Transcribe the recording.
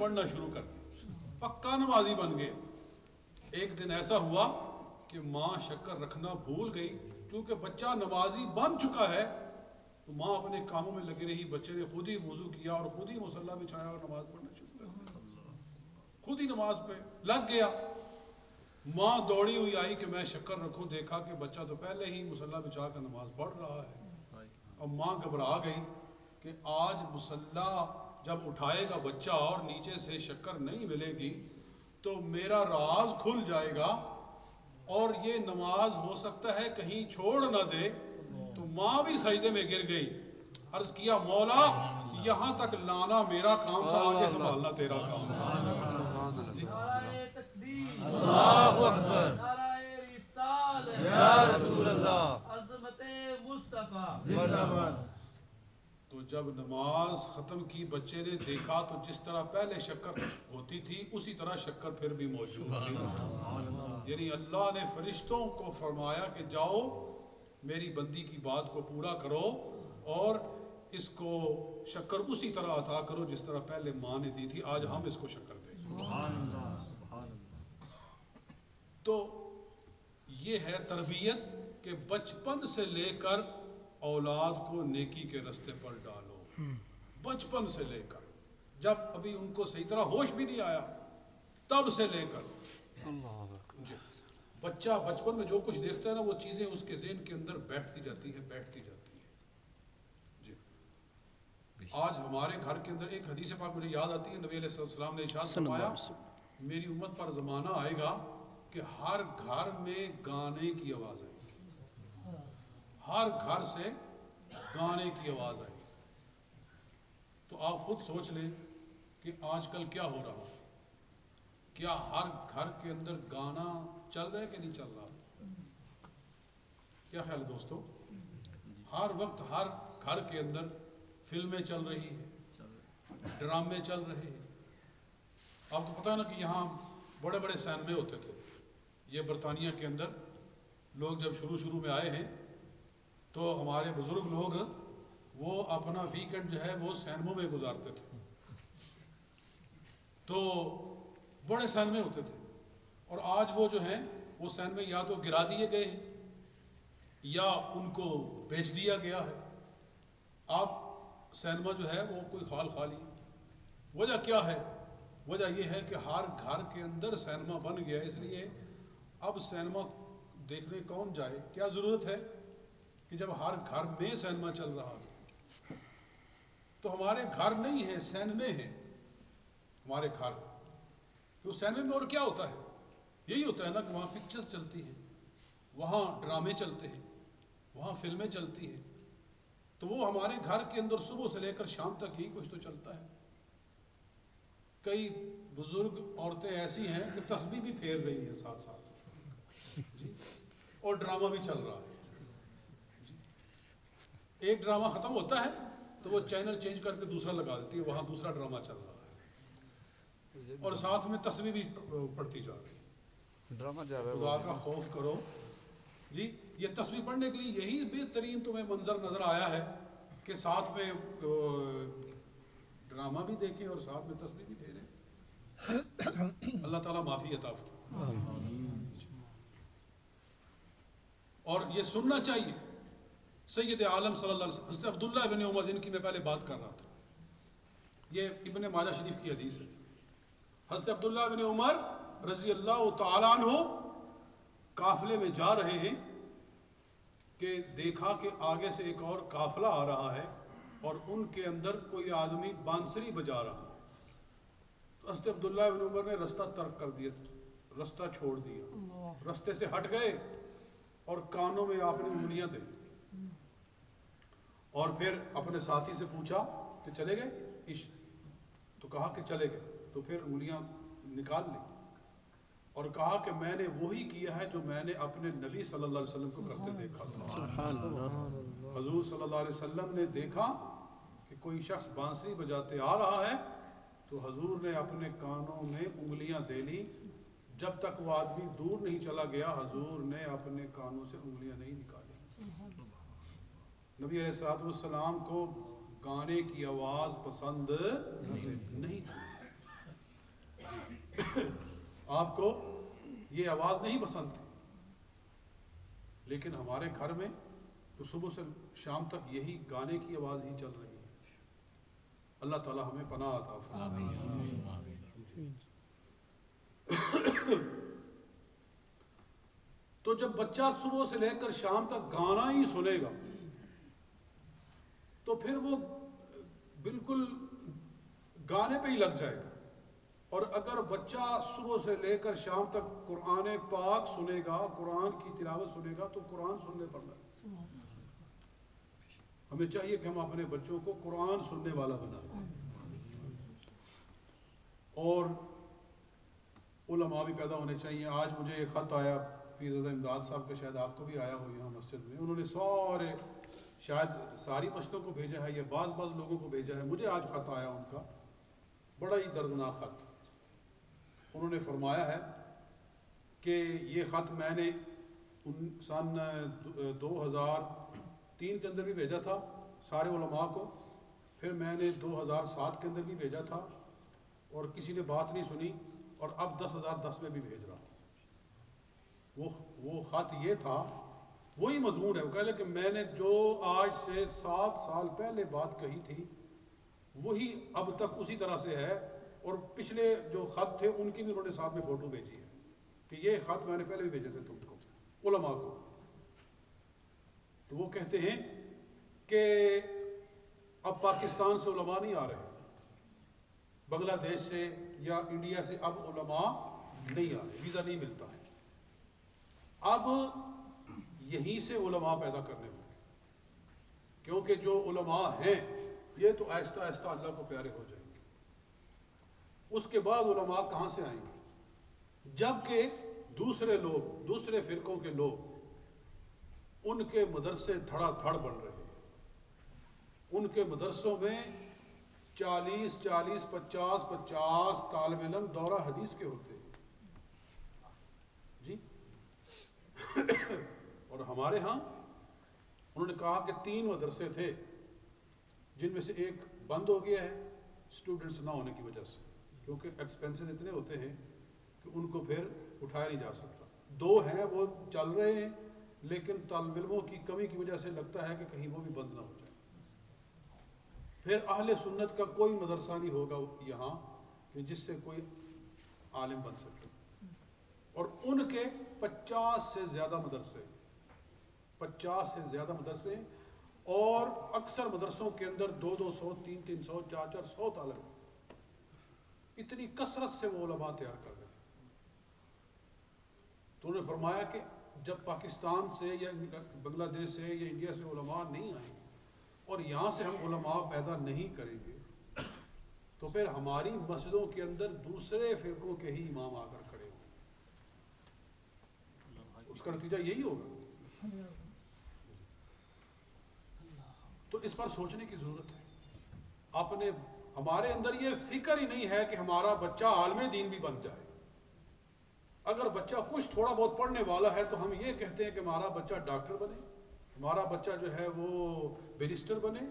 पढ़ना शुरू कर दिया, पक्का नमाजी बन गया। एक दिन ऐसा हुआ कि माँ शक्कर रखना भूल गई, क्योंकि बच्चा नमाजी बन चुका है। तो माँ अपने कामों में लगी रही, बच्चे ने खुद ही वुजू किया और खुद ही मुसल्ला बिछाया और नमाज पढ़ना शुरू कर दिया, खुद ही नमाज पे लग गया। माँ दौड़ी हुई आई कि मैं शक्कर रखूं, देखा कि बच्चा तो पहले ही मुसल्ला बिछा कर नमाज पढ़ रहा है। अब माँ घबरा गई कि आज मुसल्ला जब उठाएगा बच्चा और नीचे से शक्कर नहीं मिलेगी तो मेरा राज खुल जाएगा और ये नमाज हो सकता है कहीं छोड़ ना दे। तो माँ भी सजदे में गिर गई, अर्ज किया मौला यहाँ तक लाना मेरा काम था, आगे संभालना तेरा काम था। अल्लाहु अकबर, नाराए रिसालत, या रसूल अल्लाह, अज़मते मुस्तफा जिंदाबाद। तो जब नमाज खत्म की, बच्चे ने देखा तो जिस तरह पहले शक्कर होती थी उसी तरह शक्कर फिर भी मौजूद थी। यानी अल्लाह ने फरिश्तों को फरमाया कि जाओ मेरी बंदी की बात को पूरा करो और इसको शक्कर उसी तरह अता करो जिस तरह पहले माँ ने दी थी, आज हम इसको शक्कर दें। तो ये है तरबियत कि बचपन से लेकर औलाद को नेकी के रास्ते पर डालो, बचपन से लेकर, जब अभी उनको सही तरह होश भी नहीं आया तब से लेकर। बच्चा बचपन में जो कुछ देखता है ना वो चीजें उसके ज़हन के अंदर बैठती जाती है जी। आज हमारे घर के अंदर एक हदीस पाक मुझे याद आती है, नबी अलैहिस्सलाम ने इरशाद फरमाया मेरी उम्मत पर ज़माना आएगा कि हर घर में गाने की आवाज़ आएगी, हर घर से गाने की आवाज़ आएगी। तो आप खुद सोच लें कि आजकल क्या हो रहा है, क्या हर घर के अंदर गाना चल रहा है कि नहीं चल रहा? क्या ख्याल है दोस्तों? हर वक्त हर घर के अंदर फिल्में चल रही है, ड्रामे चल रहे हैं। आपको पता है ना कि यहाँ बड़े बड़े सिनेमे होते थे। ये बरतानिया के अंदर लोग जब शुरू में आए हैं तो हमारे बुजुर्ग लोग वो अपना वीकेंड जो है वो सिनेमों में गुजारते थे। तो बड़े सिनेमे होते थे और आज वो जो हैं वो सिनेमे या तो गिरा दिए गए हैं या उनको बेच दिया गया है। अब सिनेमा जो है वो कोई खाली। वजह क्या है? वजह ये है कि हर घर के अंदर सिनेमा बन गया, इसलिए अब सिनेमा देखने कौन जाए? क्या ज़रूरत है कि जब हर घर में सिनेमा चल रहा है। तो हमारे घर नहीं है, सिनेमे हैं हमारे घर। तो सिनेमे में और क्या होता है? यही होता है ना कि वहाँ पिक्चर्स चलती हैं, वहाँ ड्रामे चलते हैं, वहाँ फिल्में चलती हैं। तो वो हमारे घर के अंदर सुबह से लेकर शाम तक ही कुछ तो चलता है। कई बुजुर्ग औरतें ऐसी हैं कि तस्बीह भी फेर रही हैं साथ साथ जी, और ड्रामा भी चल रहा है जी। एक ड्रामा खत्म होता है तो वो चैनल चेंज करके दूसरा लगा देती है, वहाँ दूसरा ड्रामा चल रहा है और साथ में तस्बीह भी पढ़ती जा रही है। ड्रामा जा रहा है। खुदा का खौफ करो जी। ये तस्बीह पढ़ने के लिए यही बेहतरीन तुम्हें मंजर नजर आया है कि साथ में ड्रामा भी देखें और साथ में तस्बीह भी फेरें। अल्लाह ताला माफी अता फरमाए। और ये सुनना चाहिए। सैयद आलम सल्लल्लाहु अलैहि वसल्लम हज़रत अब्दुल्लाह इब्न उमर, जिनकी मैं पहले बात कर रहा था, ये इब्न माजा शरीफ की हदीस है। हज़रत अब्दुल्लाह इब्न उमर रज़ी अल्लाह तआला अन्हु काफिले में जा रहे हैं कि देखा कि आगे से एक और काफिला आ रहा है और उनके अंदर कोई आदमी बांसुरी बजा रहा है। तो हज़रत अब्दुल्लाह इब्न उमर ने रास्ता तर्क कर दिया, रास्ता छोड़ दिया, रास्ते से हट गए और कानों में आपने उंगलियां दी और फिर अपने साथी से पूछा कि चले गए इश? तो कहा कि चले गए। तो फिर उंगलियां निकाल ली और कहा कि मैंने वही किया है जो मैंने अपने नबी सल्लल्लाहु अलैहि वसल्लम को करते देखा था। हुजूर सल्लल्लाहु अलैहि वसल्लम ने देखा कि कोई शख्स बांसुरी बजाते आ रहा है तो हुजूर ने अपने कानों में उंगलियां दे ली। जब तक वो आदमी दूर नहीं चला गया हुजूर ने अपने कानों से उंगलियां नहीं निकाली। नबी अलैहिस्सलाम को गाने की आवाज़ पसंद नहीं थी। آپ کو یہ آواز نہیں پسند تھی، لیکن ہمارے گھر میں تو صبح سے شام تک یہی گانے کی آواز ہی چل رہی ہے۔ اللہ تعالی ہمیں پناہ عطا فرمائے۔ تو جب بچہ صبح سے لے کر شام تک گانا ہی سنے گا تو پھر وہ بالکل گانے پہ ہی لگ جائے گا، اور اگر بچہ صبح سے لے کر شام تک قرآن پاک سنے گا، قرآن کی تلاوت سنے گا، تو قرآن سننے پر لگے۔ ہمیں چاہیے کہ ہم اپنے بچوں کو قرآن سننے والا بنائیں، اور علماء بھی پیدا ہونے چاہیے۔ آج مجھے ایک خط آیا پیر رضا امداد صاحب کا، شاید آپ کو بھی آیا ہو یہاں مسجد میں، انہوں نے شاید ساری مسجدوں کو بھیجا ہے یا بعض لوگوں کو بھیجا ہے۔ مجھے آج خط آیا ان کا، بڑا ہی دردناک خط۔ انہوں نے فرمایا ہے کہ یہ خط میں نے سن 2003 کے اندر بھی بھیجا تھا سارے علماء کو، پھر میں نے 2007 کے اندر بھی بھیجا تھا، اور کسی نے بات نہیں سنی، اور اب 10,010 میں بھی بھیج رہا ہوں۔ وہ خط یہ تھا، وہی مضمون ہے۔ وہ کہہ لے کہ میں نے جو آج سے 7 سال پہلے بات کہی تھی وہی اب تک اسی طرح سے ہے، اور پچھلے جو خط تھے ان کی بھی انہوں نے ساتھ میں فوٹو بھیجی ہے کہ یہ خط میں نے پہلے بھی بھیجے تھے تم کو، علماء کو۔ تو وہ کہتے ہیں کہ اب پاکستان سے علماء نہیں آ رہے، بنگلہ دیش سے یا انڈیا سے اب علماء نہیں آ رہے، ویزا نہیں ملتا ہے، اب یہیں سے علماء پیدا کرنے ہوں گے، کیونکہ جو علماء ہیں یہ تو آہستہ آہستہ اللہ کو پیارے ہو جائیں گے۔ اس کے بعد علماء کہاں سے آئیں گے؟ جبکہ دوسرے لوگ، دوسرے فرقوں کے لوگ، ان کے مدرسے دھڑا دھڑ بن رہے ہیں، ان کے مدرسوں میں 40 50 طالب علم دورہ حدیث کے ہوتے ہیں جی۔ اور ہمارے ہاں انہوں نے کہا کہ 3 مدرسے تھے جن میں سے ایک بند ہو گیا ہے اسٹوڈنٹس نہ ہونے کی وجہ سے، کیونکہ ایکسپینسز اتنے ہوتے ہیں کہ ان کو پھر اٹھایا نہیں جا سکتا۔ 2 ہیں وہ چل رہے ہیں، لیکن طالب علموں کی کمی کی وجہ سے لگتا ہے کہ کہیں وہ بھی بند نہ ہو جائے۔ پھر اہل سنت کا کوئی مدرسہ نہیں ہوگا یہاں کہ جس سے کوئی عالم بن سکے، اور ان کے 50 سے زیادہ مدرسے، 50 سے زیادہ مدرسے، اور اکثر مدرسوں کے اندر 200 300 400 طالب، اتنی کثرت سے وہ علماء تیار کر رہے ہیں۔ تو انہوں نے فرمایا کہ جب پاکستان سے یا بنگلہ دیش سے یا انڈیا سے علماء نہیں آئیں گے اور یہاں سے ہم علماء پیدا نہیں کریں گے، تو پھر ہماری مسجدوں کے اندر دوسرے فرقوں کے ہی امام آ کر کھڑے ہوں گے، اس کا نتیجہ یہی ہوگا۔ تو اس پر سوچنے کی ضرورت ہے۔ ہمارے اندر یہ فکر ہی نہیں ہے کہ ہمارا بچہ عالم دین بھی بن جائے۔ اگر بچہ کچھ تھوڑا بہت پڑھنے والا ہے تو ہم یہ کہتے ہیں کہ ہمارا بچہ ڈاکٹر بنے، ہمارا بچہ جو ہے وہ بیرسٹر بنے،